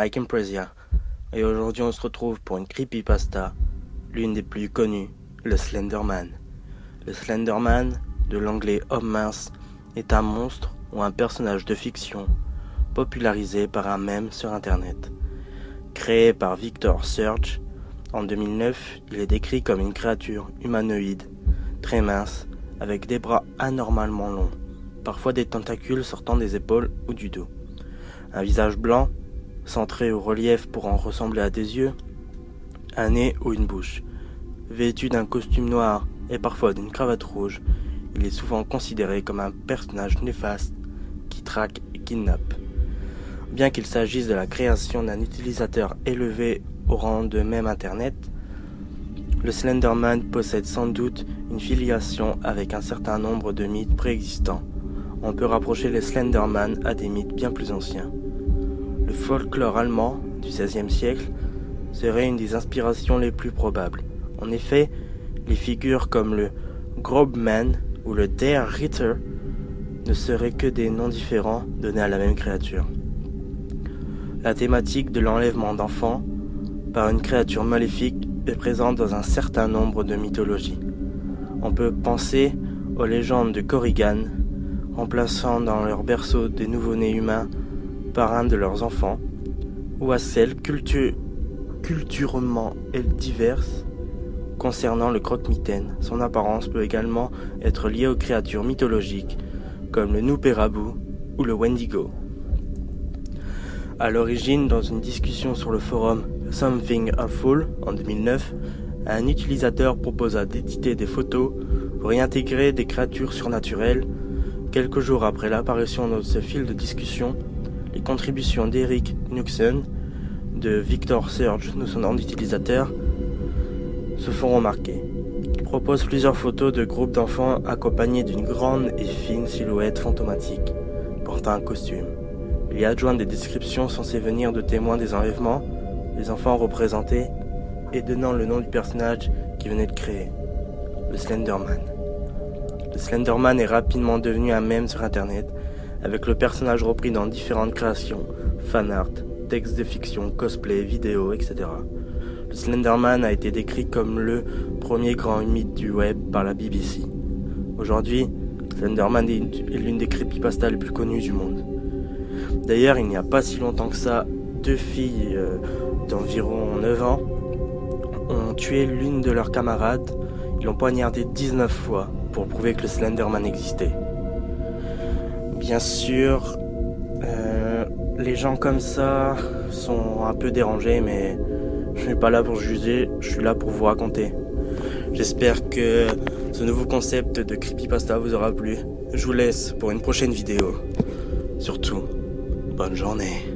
Mike Imprezia, et aujourd'hui on se retrouve pour une creepypasta, l'une des plus connues, le Slenderman. Le Slenderman, de l'anglais homme mince, est un monstre ou un personnage de fiction popularisé par un mème sur internet. Créé par Victor Surge, en 2009, il est décrit comme une créature humanoïde, très mince, avec des bras anormalement longs, parfois des tentacules sortant des épaules ou du dos. Un visage blanc, centré au relief pour en ressembler à des yeux, un nez ou une bouche. Vêtu d'un costume noir et parfois d'une cravate rouge, il est souvent considéré comme un personnage néfaste qui traque et kidnappe. Bien qu'il s'agisse de la création d'un utilisateur élevé au rang de mème internet, le Slenderman possède sans doute une filiation avec un certain nombre de mythes préexistants. On peut rapprocher les Slenderman à des mythes bien plus anciens. Le folklore allemand du XVIe siècle serait une des inspirations les plus probables. En effet, les figures comme le Grobman ou le Der Ritter ne seraient que des noms différents donnés à la même créature. La thématique de l'enlèvement d'enfants par une créature maléfique est présente dans un certain nombre de mythologies. On peut penser aux légendes de Corrigan, remplaçant dans leur berceau des nouveau-nés humains par un de leurs enfants, ou à celles culturellement diverses concernant le croque-mitaine. Son apparence peut également être liée aux créatures mythologiques comme le Nuperabu ou le Wendigo. À l'origine, dans une discussion sur le forum Something Awful en 2009, un utilisateur proposa d'éditer des photos pour y intégrer des créatures surnaturelles. Quelques jours après l'apparition de ce fil de discussion, les contributions d'Eric Knuckson, de Victor Surge, de son nom d'utilisateur, se font remarquer. Il propose plusieurs photos de groupes d'enfants accompagnés d'une grande et fine silhouette fantomatique, portant un costume. Il y adjoint des descriptions censées venir de témoins des enlèvements, les enfants représentés, et donnant le nom du personnage qui venait de créer, le Slenderman. Le Slenderman est rapidement devenu un mème sur internet, avec le personnage repris dans différentes créations, fanart, textes de fiction, cosplay, vidéos, etc. Le Slenderman a été décrit comme le premier grand mythe du web par la BBC. Aujourd'hui, Slenderman est l'une des creepypastas les plus connues du monde. D'ailleurs, il n'y a pas si longtemps que ça, deux filles d'environ 9 ans ont tué l'une de leurs camarades. Ils l'ont poignardé 19 fois pour prouver que le Slenderman existait. Bien sûr, les gens comme ça sont un peu dérangés, mais je suis pas là pour juger, je suis là pour vous raconter. J'espère que ce nouveau concept de creepypasta vous aura plu. Je vous laisse pour une prochaine vidéo. Surtout, bonne journée.